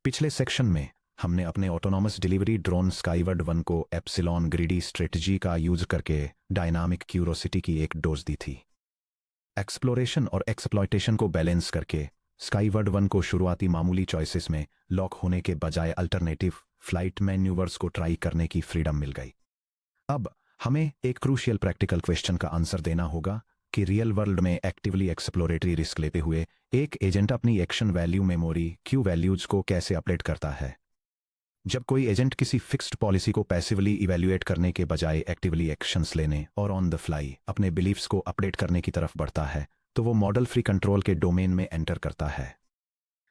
पिछले सेक्शन में हमने अपने ऑटोनॉमस डिलीवरी ड्रोन स्काईवर्ड 1 को एप्सिलॉन ग्रीडी स्ट्रेटजी का यूज करके डायनामिक क्यूरोसिटी की एक डोज दी थी। एक्सप्लोरेशन और एक्सप्लॉयटेशन को बैलेंस करके स्काईवर्ड 1 को शुरुआती मामूली चॉइसेस में लॉक होने के बजाय अल्टरनेटिव फ्लाइट मैन्यूवर्स को ट्राई करने की फ्रीडम मिल गई। अब हमें एक क्रूशियल प्रैक्टिकल क्वेश्चन का आंसर देना होगा कि रियल वर्ल्ड में एक्टिवली एक्सप्लोरेटरी रिस्क लेते हुए एक एजेंट अपनी action value memory Q values को कैसे अपडेट करता है। जब कोई एजेंट किसी फिक्स्ड पॉलिसी को पैसिवली इवैल्यूएट करने के बजाय एक्टिवली एक्शंस लेने और ऑन द फ्लाई अपने बिलीफ्स को अपडेट करने की तरफ बढ़ता है तो वो मॉडल फ्री कंट्रोल के डोमेन में एंटर करता है।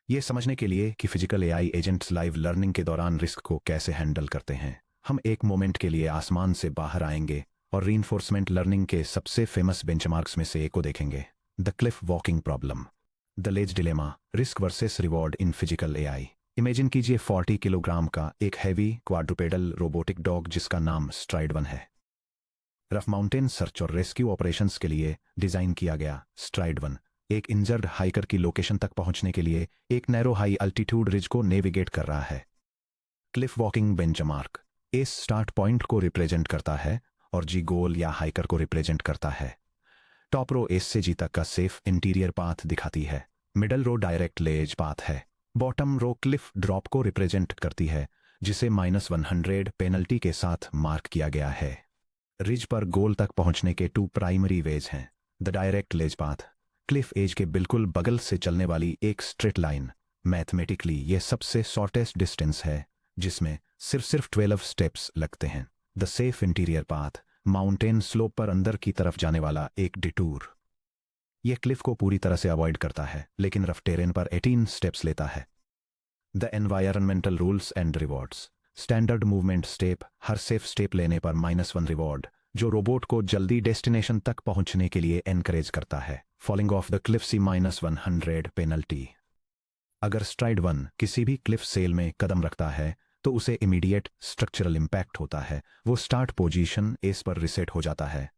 ये समझने के लिए कि physical AI agents live learning के दौरान रिस्क को कैसे हैंडल करते हैं, हम एक मोमेंट के लिए आसमान से बाहर आएंगे और रीइंफोर्समेंट लर्निंग के सबसे फेमस बेंचमार्क्स में से एक को देखेंगे, the Cliff walking problem, the ledge dilemma, risk versus reward in physical AI. Imagine कीजिए 40 किलोग्राम का एक हैवी क्वाड्रुपेडल रोबोटिक डॉग जिसका नाम स्ट्राइड 1 है। रफ माउंटेन सर्च और रेस्क्यू ऑपरेशंस के लिए डिजाइन किया गया स्ट्राइड 1 एक इंजर्ड हाइकर की लोकेशन तक पहुंचने के लिए एक नैरो हाई अल्टीट्यूड रिज को नेविगेट कर रहा है। Cliff walking benchmark S start point को रिप्रेजेंट करता है और जी गोल या हाइकर को रिप्रेजेंट करता है। टॉप रो एस से जी तक का सेफ इंटीरियर पाथ दिखाती है। मिडल रो डायरेक्ट लेज पाथ है। बॉटम रो क्लिफ ड्रॉप को रिप्रेजेंट करती है जिसे -100 पेनल्टी के साथ मार्क किया गया है। रिज पर गोल तक पहुंचने के 2 प्राइमरी वेज हैं, the direct ledge path, cliff edge के बिल्कुल बगल से चलने वाली एक स्ट्रेट लाइन। मैथमेटिकली ये सबसे शॉर्टेस्ट डिस्टेंस है जिसमें सिर्फ 12 स्टेप्स लगते हैं। The safe interior path, mountain slope पर अंदर की तरफ जाने वाला एक डिटूर। यह क्लिफ को पूरी तरह से अवॉइड करता है लेकिन रफ टेरेन पर 18 स्टेप्स लेता है। The environmental rules and rewards, standard movement step, her safe step लेने पर -1 रिवॉर्ड जो रोबोट को जल्दी डेस्टिनेशन तक पहुंचने के लिए एनकरेज करता है। Falling off the cliff sees -100 penalty. अगर स्ट्राइड 1 किसी भी क्लिफ सेल में कदम रखता है तो उसे इमीडिएट स्ट्रक्चरल इंपैक्ट होता है। वो स्टार्ट पोजीशन एस पर रिसेट हो जाता है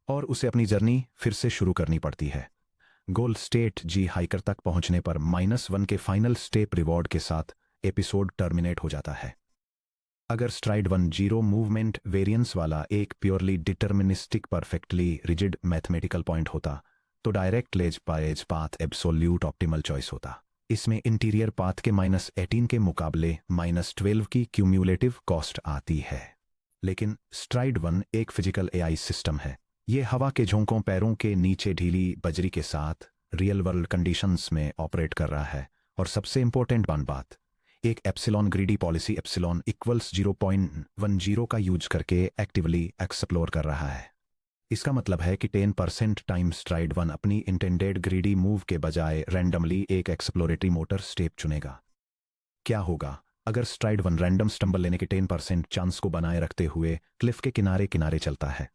और उसे अपनी जर्नी फिर से शुरू करनी पड़ती है। गोल स्टेट जी हाइकर तक पहुंचने पर -1 के फाइनल स्टेप रिवॉर्ड के साथ एपिसोड टर्मिनेट हो जाता है। अगर स्ट्राइड 1 जीरो मूवमेंट वेरिएंस वाला एक purely deterministic perfectly rigid mathematical point होता तो डायरेक्ट लेज पाएज पाथ एब्सोल्यूट ऑप्टिमल चॉइस होता। इसमें इंटीरियर पाथ के -18 के मुकाबले -12 की क्यूम्यूलेटिव कॉस्ट आती है। लेकिन स्ट्राइड 1 एक फिजिकल एआई सिस्टम है। ये हवा के झोंकों पैरों के नीचे ढीली बजरी के साथ रियल वर्ल्ड कंडीशंस में ऑपरेट कर रहा है। और सबसे इंपॉर्टेंट बात, एक epsilon greedy policy epsilon equals 0.10 का यूज करके एक्टिवली एक्सप्लोर कर रहा है। इसका मतलब है कि 10% टाइम स्ट्राइड 1 अपनी इंटेंडेड ग्रीडी मूव के बजाय रैंडमली एक एक्सप्लोरेटरी मोटर स्टेप चुनेगा। क्या होगा अगर स्ट्राइड 1 रैंडम स्टंबल लेने के 10% चांस को बनाए रखते हुए क्लिफ के किनारे किनारे चलता है?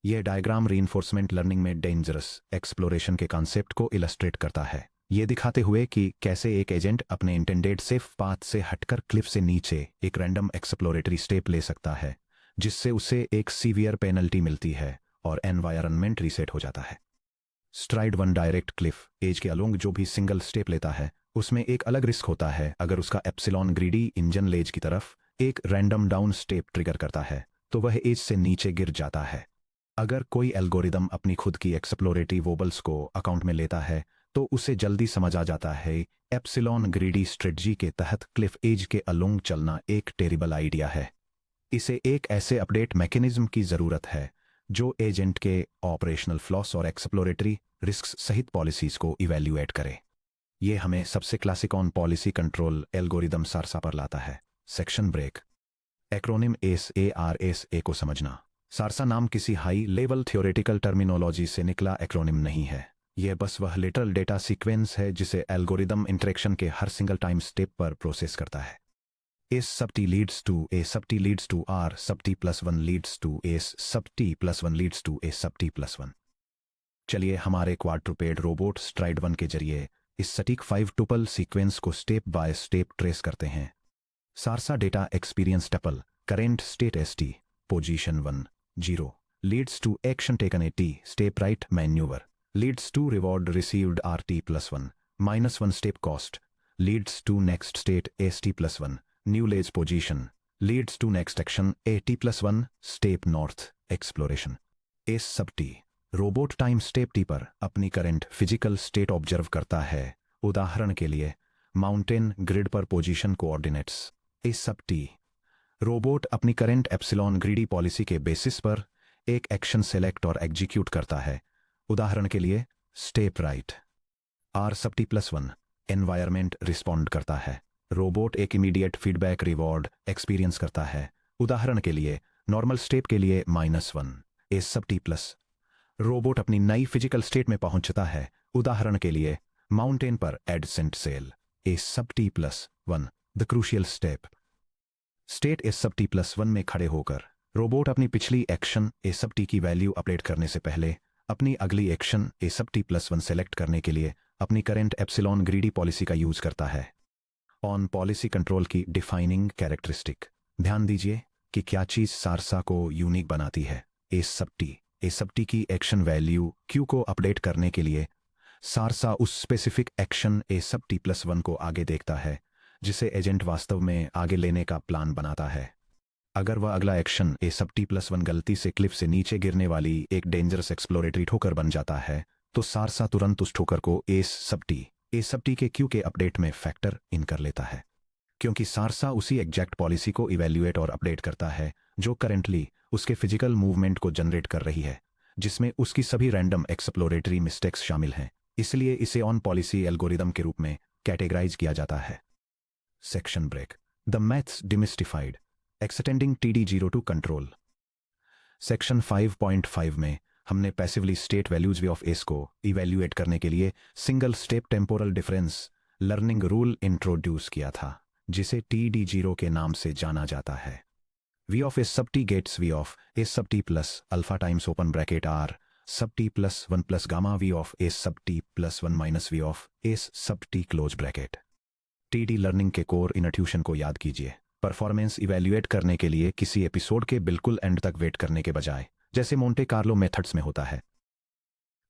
यह डायग्राम रीइंफोर्समेंट लर्निंग में डेंजरस एक्सप्लोरेशन के कॉन्सेप्ट को इलस्ट्रेट करता है, ये दिखाते हुए कि कैसे एक एजेंट अपने इंटेंडेड सेफ पाथ से हटकर क्लिफ से नीचे एक रैंडम एक्सप्लोरेटरी स्टेप ले सकता है जिससे उसे एक सीवियर पेनल्टी मिलती है और एनवायरनमेंट रीसेट हो जाता है। स्ट्राइड 1 डायरेक्ट क्लिफ एज के अलोंग जो भी सिंगल स्टेप लेता है उसमें एक अलग रिस्क होता है। अगर उसका एप्सिलॉन ग्रीडी इंजन लेज की तरफ एक रैंडम डाउन स्टेप ट्रिगर करता है तो वह एज से नीचे गिर जाता है। अगर कोई एल्गोरिदम अपनी खुद की एक्सप्लोरेटरी वोबल्स को अकाउंट में लेता है तो उसे जल्दी समझ आ जाता है एप्सिलॉन ग्रीडी स्ट्रेटजी के तहत क्लिफ एज के अलोंग चलना एक टेरिबल आइडिया है। इसे एक ऐसे अपडेट मैकेनिज्म की जरूरत है जो एजेंट के ऑपरेशनल फ्लॉस और एक्सप्लोरेटरी रिस्क्स सहित पॉलिसीज को इवैल्यूएट करे। ये हमें सबसे classic on policy control algorithm SARSA पर लाता है। Section break. एक्रोनिम SARSA को समझना। सारसा नाम किसी हाई लेवल थियोरेटिकल टर्मिनोलॉजी से निकला एक्रोनिम नहीं है। यह बस वह लिटरल डेटा सीक्वेंस है जिसे एल्गोरिदम इंटरेक्शन के हर सिंगल टाइम स्टेप पर प्रोसेस करता है। S sub t leads to A sub t leads to R sub t plus 1 leads to S sub t plus 1 leads to A sub t plus 1। चलिए हमारे क्वाड्रुपेड robot STRIDE 1 के जरिए इस सटीक 5 tuple sequence को step by step trace करते हैं। SARSA data experience tuple current state ST position 1 0 leads to action taken at T step right maneuver leads to reward received RT plus 1 -1 step cost leads to next state st plus 1 new ledge position leads to next action at plus 1 step north exploration s sub t robot time step T पर अपनी current physical state observe करता है। उदाहरण के लिए mountain grid पर position coordinates S sub T robot अपनी current epsilon greedy policy के बेसिस पर एक एक्शन सेलेक्ट और एग्जीक्यूट करता है। उदाहरण के लिए step right are sub T plus 1 environment respond करता है। रोबोट एक इमीडिएट फीडबैक रिवॉर्ड एक्सपीरियंस करता है। उदाहरण के लिए नॉर्मल स्टेप के लिए -1 S sub T plus robot अपनी नई फिजिकल स्टेट में पहुंचता है। उदाहरण के लिए माउंटेन पर AdSense cell A sub T plus 1 the crucial step state A sub T plus 1 में खड़े होकर रोबोट अपनी पिछली एक्शन ए सब टी की वैल्यू अपडेट करने से पहले अपनी अगली action A sub T plus 1 select करने के लिए अपनी करंट एप्सिलॉन ग्रीडी पॉलिसी का यूज करता है। ऑन पॉलिसी कंट्रोल की डिफाइनिंग कैरेक्टरिस्टिक ध्यान दीजिए कि क्या चीज सारसा को यूनिक बनाती है। ए सब टी की एक्शन वैल्यू क्यू को अपडेट करने के लिए सारसा उस specific action A sub T plus 1 को आगे देखता है जिसे एजेंट वास्तव में आगे लेने का प्लान बनाता है। अगर वह अगला action A sub T plus 1 गलती से क्लिफ से नीचे गिरने वाली एक डेंजरस एक्सप्लोरेटरी ठोकर बन जाता है तो सारसा तुरंत उस ठोकर को ए सब टी के क्यू के अपडेट में फैक्टर इन कर लेता है, क्योंकि सारसा उसी एग्जैक्ट पॉलिसी को इवैल्यूएट और अपडेट करता है जो करेंटली उसके फिजिकल मूवमेंट को जनरेट कर रही है, जिसमें उसकी सभी रैंडम एक्सप्लोरेटरी मिस्टेक्स शामिल हैं। इसलिए इसे ऑन पॉलिसी एल्गोरिदम के रूप में कैटेगराइज किया जाता है। Section break the maths demystified extending TD02 to control. Section 5.5 में हमने passively state values V of S को इवैल्यूएट करने के लिए single step temporal difference learning rule introduce किया था, जिसे TD0 के नाम से जाना जाता है। V of S sub T gets V of S sub T plus alpha times open bracket R sub T plus 1 plus gamma V of S sub T plus 1 minus V of S sub T close bracket. TD learning के core intuition को याद कीजिए। Performance evaluate करने के लिए किसी episode के बिल्कुल एंड तक वेट करने के बजाय, जैसे मोंटे कार्लो मेथड्स में होता है,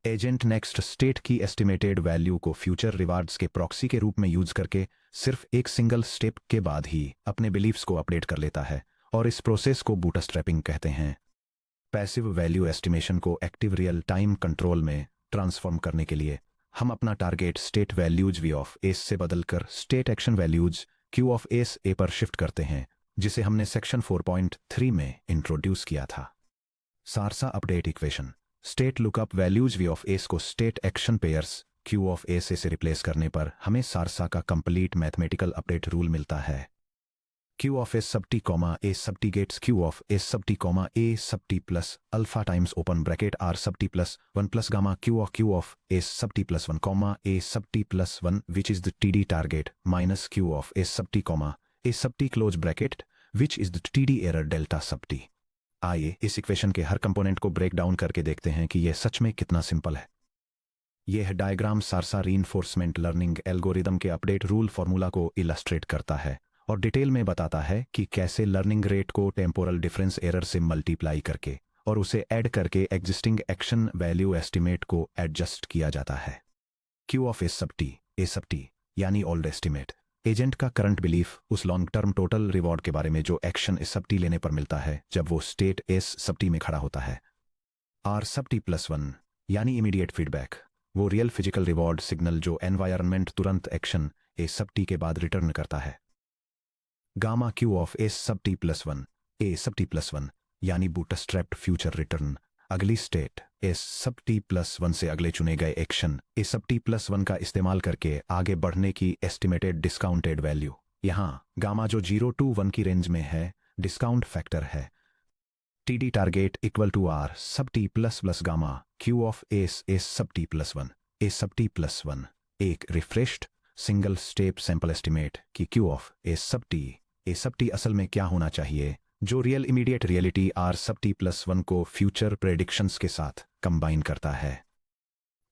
एजेंट नेक्स्ट स्टेट की एस्टिमेटेड वैल्यू को फ्यूचर रिवार्ड्स के प्रॉक्सी के रूप में यूज करके सिर्फ एक सिंगल स्टेप के बाद ही अपने बिलीफ्स को अपडेट कर लेता है, और इस प्रोसेस को बूटस्ट्रैपिंग कहते हैं। पैसिव वैल्यू एस्टिमेशन को एक्टिव रियल टाइम कंट्रोल में ट्रांसफॉर्म करने के लिए हम अपना target state values V of S से बदलकर state action values Q of S A पर शिफ्ट करते हैं, जिसे हमने सेक्शन 4.3 में इंट्रोड्यूस किया था। SARSA update equation state lookup values V of S को state action pairs Q of S A से रिप्लेस करने पर हमें सारसा का कंप्लीट मैथमेटिकल अपडेट रूल मिलता है। Q of S sub T comma A sub T gets Q of S sub T comma A sub T plus alpha times open bracket R sub T plus 1 plus gamma Q of S sub T plus 1 comma A sub T plus 1 which is the TD target minus Q of S sub T comma A sub T close bracket which is the TD error delta sub T. आइए इस equation के हर component को break down करके देखते हैं कि यह सच में कितना सिंपल है। यह diagram Saharsa reinforcement learning algorithm के अपडेट रूल फॉर्मूला को इलस्ट्रेट करता है और डिटेल में बताता है कि कैसे लर्निंग रेट को टेम्पोरल डिफरेंस एरर से मल्टीप्लाई करके और उसे ऐड करके एग्जिस्टिंग एक्शन वैल्यू एस्टिमेट को एडजस्ट किया जाता है। Q of S sub T यानी ओल्ड एस्टिमेट एजेंट का करंट बिलीफ उस लॉन्ग टर्म टोटल रिवॉर्ड के बारे में जो एक्शन एस सब टी लेने पर मिलता है जब वो स्टेट एस सब टी में खड़ा होता है। आर सब टी प्लस 1 यानी इमीडिएट फीडबैक वो रियल फिजिकल रिवॉर्ड सिग्नल जो एनवायरनमेंट तुरंत एक्शन ए सब टी के बाद रिटर्न करता है। Gamma Q of S sub T plus 1 A sub T plus 1 यानी बूटस्ट्रैप्ड फ्यूचर रिटर्न अगली state S sub T plus 1 से अगले चुने गए action A sub T plus 1 का इस्तेमाल करके आगे बढ़ने की एस्टिमेटेड डिस्काउंटेड वैल्यू। यहाँ गामा जो 0 to 1 की रेंज में है डिस्काउंट फैक्टर है। TD target equal to R sub T plus plus gamma Q of S S sub T plus 1 A sub T plus 1 एक refreshed single step sample estimate की Q of A sub T असल में क्या होना चाहिए, जो real immediate reality R sub T plus 1 को future predictions के साथ कंबाइन करता है।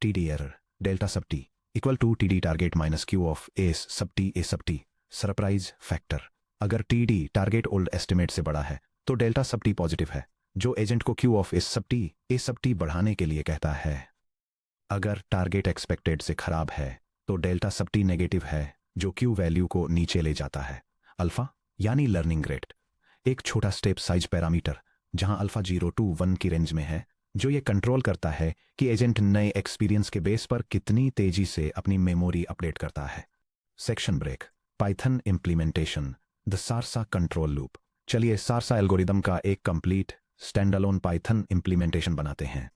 TD error delta sub T equal to TD target minus Q of A sub T surprise factor. अगर TD टारगेट ओल्ड एस्टिमेट से बड़ा है तो डेल्टा सब टी पॉजिटिव है, जो एजेंट को Q of A sub T बढ़ाने के लिए कहता है। अगर टारगेट एक्सपेक्टेड से खराब है तो डेल्टा सब टी नेगेटिव है, जो क्यू वैल्यू को नीचे ले जाता है। अल्फा यानी लर्निंग रेट, एक छोटा स्टेप साइज पैरामीटर जहां अल्फा 0 टू 1 की रेंज में है, जो ये कंट्रोल करता है कि एजेंट नए एक्सपीरियंस के बेस पर कितनी तेजी से अपनी मेमोरी अपडेट करता है। Section break, Python implementation, the SARSA control loop. चलिए सारसा एल्गोरिदम का एक कंप्लीट स्टैंडअलोन पाइथन इम्प्लीमेंटेशन बनाते हैं।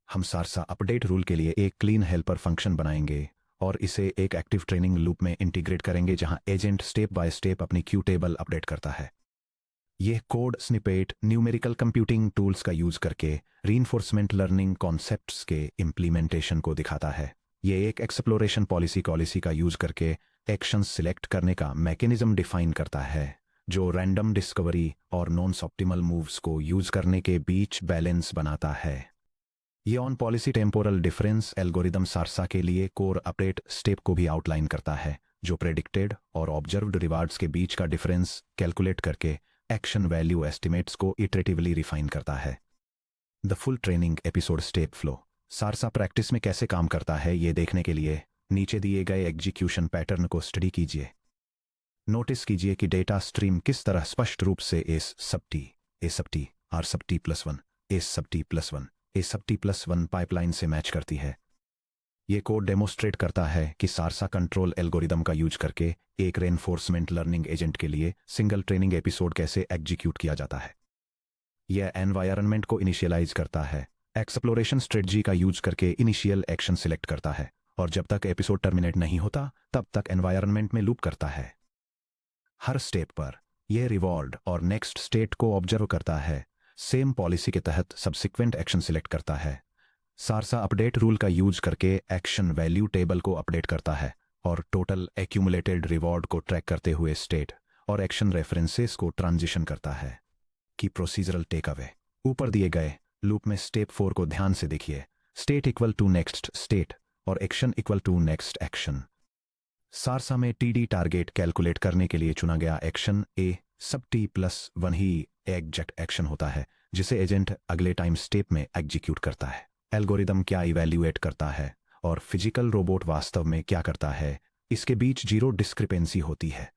हम सारसा अपडेट रूल के लिए एक क्लीन हेल्पर फंक्शन बनाएंगे और इसे एक एक्टिव ट्रेनिंग लूप में इंटीग्रेट करेंगे जहां एजेंट स्टेप बाय स्टेप अपनी क्यू टेबल अपडेट करता है। यह code snippet numerical computing tools का यूज करके रीइंफोर्समेंट लर्निंग कॉन्सेप्ट्स के इम्प्लीमेंटेशन को दिखाता है। यह एक एक्सप्लोरेशन पॉलिसी का यूज करके एक्शंस सिलेक्ट करने का मैकेनिज्म डिफाइन करता है, जो रैंडम डिस्कवरी और नॉन ऑप्टिमल मूव्स को यूज करने के बीच बैलेंस बनाता है। ये on policy temporal difference algorithm Saharsa के लिए कोर अपडेट स्टेप को भी आउटलाइन करता है, जो प्रेडिक्टेड और ऑब्जर्व्ड रिवार्ड्स के बीच का डिफरेंस कैलकुलेट करके एक्शन वैल्यू एस्टिमेट्स को इटरेटिवली रिफाइन करता है। The full training episode step flow, SARSA practice में कैसे काम करता है ये देखने के लिए नीचे दिए गए एग्जीक्यूशन पैटर्न को स्टडी कीजिए। नोटिस कीजिए कि डेटा स्ट्रीम किस तरह स्पष्ट रूप से S sub T R sub T plus one S sub T plus one ए sub T plus one pipeline से मैच करती है। ये कोड डेमोस्ट्रेट करता है कि सारसा कंट्रोल एल्गोरिदम का यूज करके एक रेनफोर्समेंट लर्निंग एजेंट के लिए सिंगल ट्रेनिंग एपिसोड कैसे एग्जीक्यूट किया जाता है। यह एनवायरनमेंट को इनिशियलाइज करता है, एक्सप्लोरेशन स्ट्रेटजी का यूज करके इनिशियल एक्शन सिलेक्ट करता है और जब तक एपिसोड टर्मिनेट नहीं होता तब तक एनवायरनमेंट में लूप करता है। हर स्टेप पर यह रिवॉर्ड और नेक्स्ट स्टेट को ऑब्जर्व करता है, सेम पॉलिसी के तहत सब्सिक्वेंट एक्शन सिलेक्ट करता है। सारसा अपडेट रूल का यूज करके एक्शन वैल्यू टेबल को अपडेट करता है और टोटल एक्यूमुलेटेड रिवॉर्ड को ट्रैक करते हुए स्टेट और एक्शन रेफरेंसेस को ट्रांजिशन करता है। की प्रोसीजरल टेक अवे, ऊपर दिए गए लूप में स्टेप 4 को ध्यान से देखिए। State equal to next state और action equal to next action. SARSA में टीडी टारगेट कैलकुलेट करने के लिए चुना गया action A sub T plus one he exact action होता है जिसे एजेंट अगले टाइम स्टेप में एग्जीक्यूट करता है। एल्गोरिदम क्या इवैल्यूएट करता है और फिजिकल रोबोट वास्तव में क्या करता है, इसके बीच जीरो डिस्क्रिपेंसी होती है।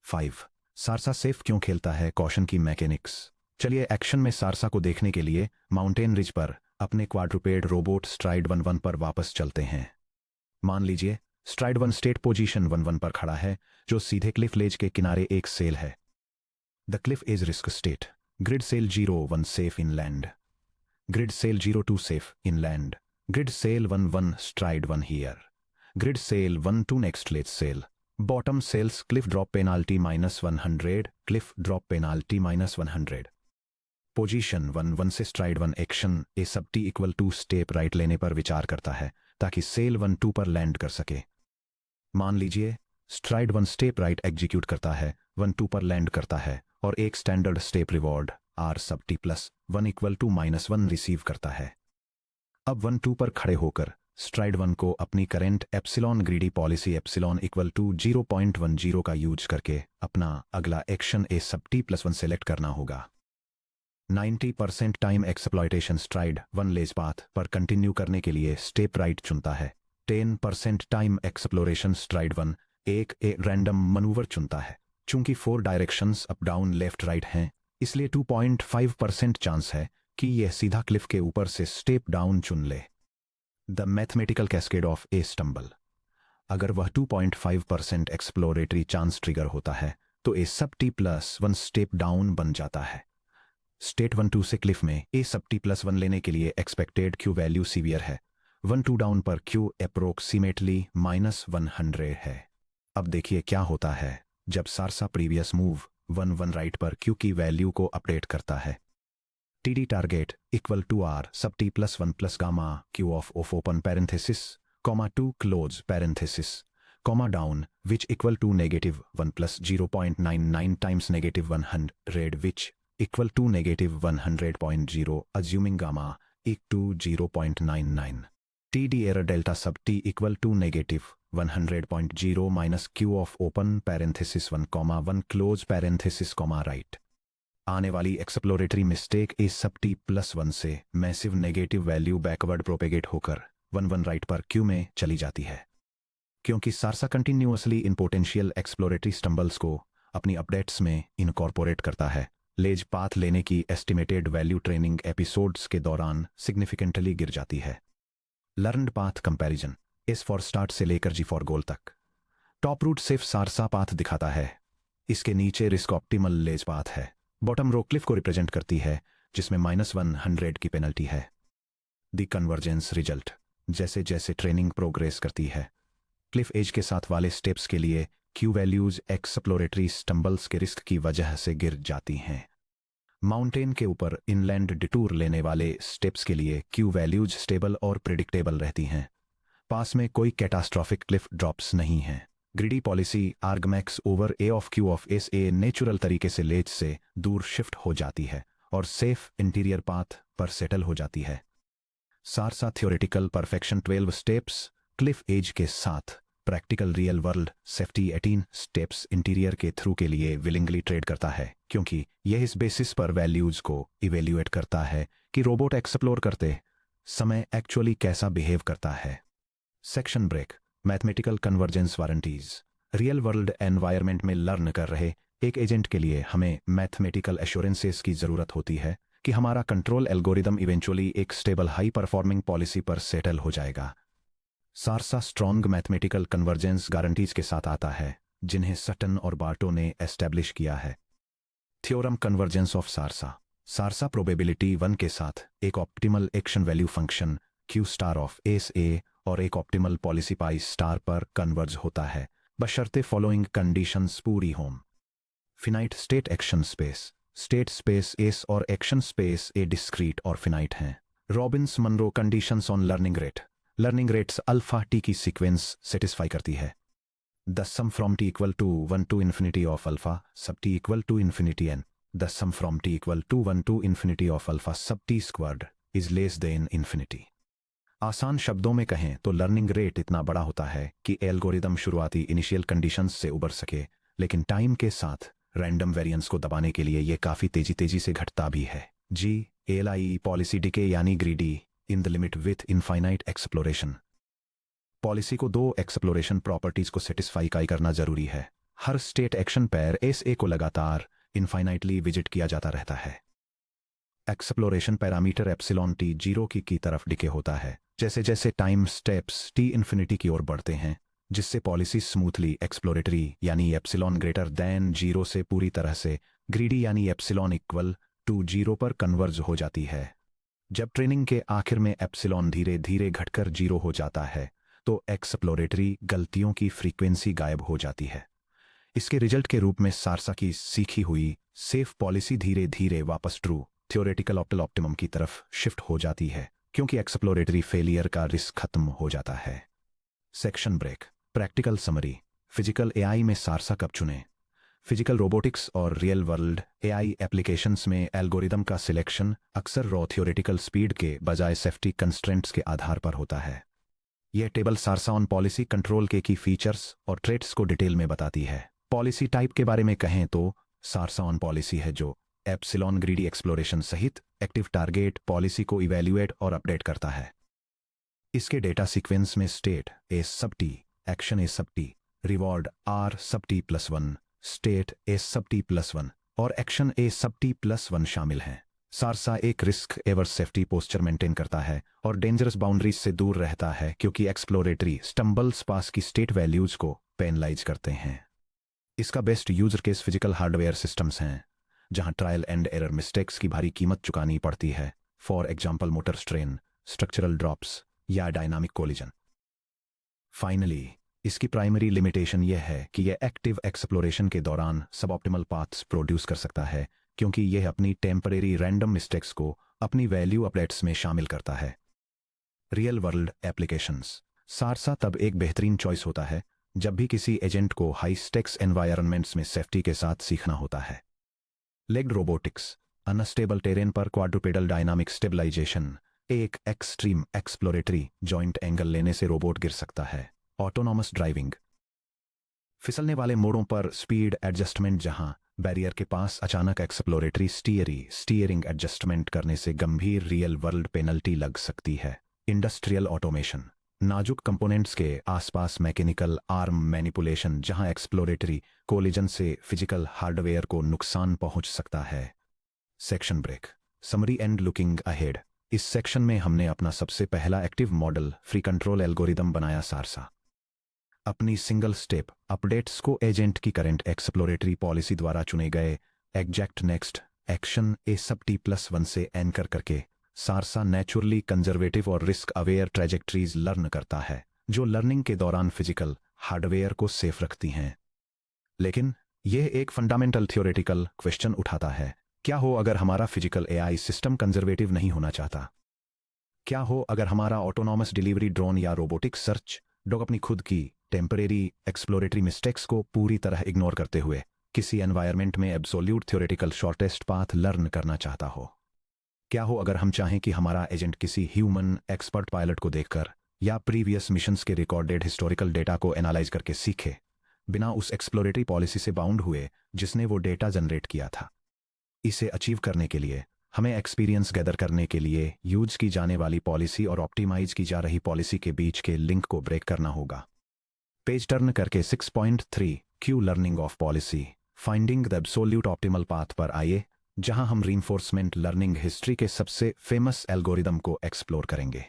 5. सारसा सेफ क्यों खेलता है, कॉशन की मैकेनिक्स। चलिए एक्शन में सारसा को देखने के लिए माउंटेन रिज पर अपने क्वाड्रुपेड रोबोट स्ट्राइड 1-1 पर वापस चलते हैं। मान लीजिए स्ट्राइड 1 स्टेट पोजीशन 1-1 पर खड़ा है, जो सीधे क्लिफ लेज के किनारे एक सेल है। The cliff is risk state, grid cell 0-1 safe inland, grid cell 0-2 safe inland, grid cell 1-1 stride 1 here, grid cell 1-2 next ledge cell, bottom cells cliff drop penalty -100, cliff drop penalty -100। Position 1-1 से stride 1 action A sub T equal to step right लेने पर विचार करता है ताकि cell 1-2 पर land कर सके। मान लीजिए स्ट्राइड 1 स्टेप राइट एग्जीक्यूट करता है, 1-2 पर लैंड करता है और एक standard step reward R sub T plus 1 equal to -1 receive करता है। अब 1-2 पर खड़े होकर स्ट्राइड 1 को अपनी current epsilon greedy policy epsilon equal to 0.10 का यूज करके अपना अगला action A sub T plus 1 select करना होगा। 90% टाइम एक्सप्लॉयटेशन स्ट्राइड 1 लेज पाथ पर कंटिन्यू करने के लिए स्टेप राइट चुनता है। 10% टाइम एक्सप्लोरेशन स्ट्राइड 1 एक रैंडम मनूवर चुनता है। चूंकि 4 directions up down left right हैं, इसलिए 2.5% चांस है कि यह सीधा क्लिफ के ऊपर से स्टेप डाउन चुन ले। The mathematical cascade of A stumble, अगर वह 2.5% एक्सप्लोरेटरी चांस ट्रिगर होता है तो ए sub T plus 1 step down बन जाता है। स्टेट 1-2 से क्लिफ में ए सब टी प्लस 1 लेने के लिए एक्सपेक्टेड क्यू वैल्यू सीवियर है। 1-2 डाउन पर क्यू अप्रोक्सीमेटली -100 है। अब देखिए क्या होता है जब सारसा प्रीवियस मूव 1-1 राइट पर क्यू की वैल्यू को अपडेट करता है। TD target equal to R sub T plus 1 plus gamma Q of open parenthesis comma 2 close parenthesis comma down which equal to -1 प्लस 0.99 times -100 which equal to -100.0 assuming gamma equal to 0.99। TD error delta sub T equal to -100.0 minus Q of open parenthesis 1, 1 close parenthesis comma right. आने वाली exploratory mistake ए sub T plus 1 से massive negative value backward propagate होकर 1-1 right पर Q में चली जाती है। क्योंकि सारसा कंटिन्यूअसली इन पोटेंशियल एक्सप्लोरेटरी स्टम्बल्स को अपनी अपडेट्स में इनकॉर्पोरेट करता है। लेज पाथ लेने की एस्टिमेटेड वैल्यू ट्रेनिंग एपिसोड्स के दौरान सिग्निफिकेंटली गिर जाती है। Learned path comparison, S for start से लेकर जी फॉर गोल तक। टॉप रूट सिर्फ सारसा पाथ दिखाता है, इसके नीचे रिस्क ऑप्टिमल लेज पाथ है। बॉटम रो क्लिफ को रिप्रेजेंट करती है, जिसमें -100 की पेनल्टी है। द कन्वर्जेंस रिजल्ट, जैसे जैसे ट्रेनिंग प्रोग्रेस करती है, क्लिफ एज के साथ वाले स्टेप्स के लिए क्यू वैल्यूज एक्सप्लोरेटरी स्टम्बल्स के रिस्क की वजह से गिर जाती हैं। माउंटेन के ऊपर इनलैंड डिटूर लेने वाले स्टेप्स के लिए क्यू वैल्यूज स्टेबल और प्रिडिक्टेबल रहती हैं। पास में कोई कैटास्ट्रॉफिक क्लिफ ड्रॉप्स नहीं हैं। Greedy policy argmax over A of Q of S a natural तरीके से लेज से दूर शिफ्ट हो जाती है और सेफ इंटीरियर पाथ पर सेटल हो जाती है। SARSA theoretical perfection 12 steps cliff edge के साथ practical real world safety 18 steps interior के थ्रू के लिए विलिंगली ट्रेड करता है, क्योंकि यह इस बेसिस पर वैल्यूज को इवेल्युएट करता है कि रोबोट एक्सप्लोर करते समय एक्चुअली कैसा बिहेव करता है। Section break, mathematical convergence guarantees. Real world environment में लर्न कर रहे एक एजेंट के लिए हमें मैथमेटिकल एश्योरेंसेस की जरूरत होती है कि हमारा कंट्रोल एल्गोरिदम इवेंचुअली एक स्टेबल हाई परफॉर्मिंग पॉलिसी पर सेटल हो जाएगा। Saharsa strong mathematical convergence guarantees के साथ आता है, जिन्हें सटन और बार्टो ने एस्टैब्लिश किया है। Theorem convergence of SARSA. SARSA probability 1 के साथ एक optimal action value function Q star of S A और एक ऑप्टिमल पॉलिसी पाई स्टार पर कन्वर्ज होता है, बशर्ते फॉलोइंग कंडीशंस पूरी हों। Finite state action space. State space S और एक्शन स्पेस ए डिस्क्रीट और फिनाइट हैं। Robbins Monro conditions on learning rate. Learning rates alpha T की सीक्वेंस सेटिस्फाई करती है। The sum from T equal to 1 to infinity of alpha sub T equal to infinity and. The sum from T equal to 1 to infinity of alpha sub T squared is less than infinity. आसान शब्दों में कहें तो learning rate इतना बड़ा होता है कि एल्गोरिदम शुरुआती इनिशियल कंडीशंस से उबर सके, लेकिन टाइम के साथ रैंडम वेरिएंस को दबाने के लिए यह काफी तेजी से घटता भी है। G L I policy decay यानी greedy in the limit with infinite exploration. Policy को 2 एक्सप्लोरेशन प्रॉपर्टीज को सेटिस्फाई करना जरूरी है। हर state action pair S A को लगातार इनफाइनाइटली विजिट किया जाता रहता है। एक्सप्लोरेशन पैरामीटर एप्सिलॉन टी 0 की तरफ डिके होता है जैसे जैसे टाइम स्टेप्स टी इन्फिनिटी की ओर बढ़ते हैं, जिससे पॉलिसी स्मूथली एक्सप्लोरेटरी यानी एप्सिलॉन ग्रेटर दैन 0 से पूरी तरह से ग्रीडी यानी एप्सिलॉन इक्वल टू 0 पर कन्वर्ज हो जाती है। जब ट्रेनिंग के आखिर में एप्सिलॉन धीरे धीरे घटकर 0 हो जाता है तो एक्सप्लोरेटरी गलतियों की फ्रीक्वेंसी गायब हो जाती है। इसके रिजल्ट के रूप में सारसा की सीखी हुई सेफ पॉलिसी धीरे धीरे वापस ट्रू थ्योरेटिकल ऑप्टिमम की तरफ शिफ्ट हो जाती है, क्योंकि एक्सप्लोरेटरी फेलियर का रिस्क खत्म हो जाता है। Section break, practical summary. Physical AI में सारसा कब चुनें? फिजिकल रोबोटिक्स और रियल वर्ल्ड एआई एप्लीकेशंस में एल्गोरिदम का सिलेक्शन अक्सर रॉ थ्योरेटिकल स्पीड के बजाय सेफ्टी कंस्ट्रेंट्स के आधार पर होता है। यह table Saharsa on policy control के की फीचर्स और ट्रेट्स को डिटेल में बताती है। पॉलिसी टाइप के बारे में कहें तो सारसा ऑन पॉलिसी है जो एप्सिलॉन ग्रीडी एक्सप्लोरेशन सहित एक्टिव टारगेट पॉलिसी को इवैल्यूएट और अपडेट करता है। इसके डेटा सीक्वेंस में state A sub T, action A sub T, reward R sub T plus 1, state A sub T plus 1 और action A sub T plus 1 शामिल हैं। सारसा एक risk averse safety posture maintain करता है और डेंजरस बाउंड्रीज से दूर रहता है, क्योंकि एक्सप्लोरेटरी स्टम्बल्स पास की स्टेट वैल्यूज को पेनलाइज करते हैं। इसका best user case physical hardware systems हैं, जहां ट्रायल एंड एरर मिस्टेक्स की भारी कीमत चुकानी पड़ती है, for example motor strain, structural drops या डायनामिक कोलिजन। फाइनली इसकी प्राइमरी लिमिटेशन यह है कि यह एक्टिव एक्सप्लोरेशन के दौरान सब ऑप्टिमल पाथ्स प्रोड्यूस कर सकता है, क्योंकि यह अपनी टेम्परेरी रैंडम मिस्टेक्स को अपनी वैल्यू अपडेट्स में शामिल करता है। Real world applications. सारसा तब एक बेहतरीन चॉइस होता है जब भी किसी एजेंट को हाई स्टेक्स एनवायरनमेंट्स में सेफ्टी के साथ सीखना होता है। लेग्ड रोबोटिक्स, अनस्टेबल टेरेन पर क्वाड्रुपेडल डायनामिक स्टेबलाइजेशन, एक एक्सट्रीम एक्सप्लोरेटरी जॉइंट एंगल लेने से रोबोट गिर सकता है। ऑटोनॉमस ड्राइविंग, फिसलने वाले मोड़ों पर स्पीड एडजस्टमेंट, जहां बैरियर के पास अचानक एक्सप्लोरेटरी स्टीयरिंग एडजस्टमेंट करने से गंभीर रियल वर्ल्ड पेनल्टी लग सकती है। इंडस्ट्रियल ऑटोमेशन, नाजुक कंपोनेंट्स के आसपास मैकेनिकल आर्म मैनिपुलेशन, जहां एक्सप्लोरेटरी कोलिजन से फिजिकल हार्डवेयर को नुकसान पहुंच सकता है। Section break, summary and looking ahead. इस सेक्शन में हमने अपना सबसे पहला active model free control algorithm बनाया, सारसा। अपनी सिंगल स्टेप अपडेट्स को एजेंट की करंट एक्सप्लोरेटरी पॉलिसी द्वारा चुने गए एग्जैक्ट नेक्स्ट एक्शन ए सब T+1 से एंकर करके सारसा नेचुरली कंजर्वेटिव और रिस्क अवेयर ट्रेजेक्ट्रीज लर्न करता है, जो लर्निंग के दौरान फिजिकल हार्डवेयर को सेफ रखती हैं। लेकिन यह एक फंडामेंटल थ्योरेटिकल क्वेश्चन उठाता है, क्या हो अगर हमारा फिजिकल एआई सिस्टम कंजर्वेटिव नहीं होना चाहता? क्या हो अगर हमारा ऑटोनॉमस डिलीवरी ड्रोन या रोबोटिक सर्च डॉग अपनी खुद की टेम्परेरी एक्सप्लोरेटरी मिस्टेक्स को पूरी तरह इग्नोर करते हुए किसी एनवायरनमेंट में absolute theoretical shortest path learn करना चाहता हो? क्या हो अगर हम चाहें कि हमारा एजेंट किसी ह्यूमन एक्सपर्ट पायलट को देखकर या प्रीवियस मिशंस के रिकॉर्डेड हिस्टोरिकल डेटा को एनालाइज करके सीखे, बिना उस एक्सप्लोरेटरी पॉलिसी से बाउंड हुए जिसने वो डेटा जनरेट किया था? इसे अचीव करने के लिए हमें एक्सपीरियंस गैदर करने के लिए यूज की जाने वाली पॉलिसी और ऑप्टिमाइज की जा रही पॉलिसी के बीच के लिंक को ब्रेक करना होगा। पेज टर्न करके 6.3 Q learning of policy finding the absolute optimal path पर आइए, जहां हम रीइंफोर्समेंट लर्निंग हिस्ट्री के सबसे फेमस एल्गोरिदम को एक्सप्लोर करेंगे।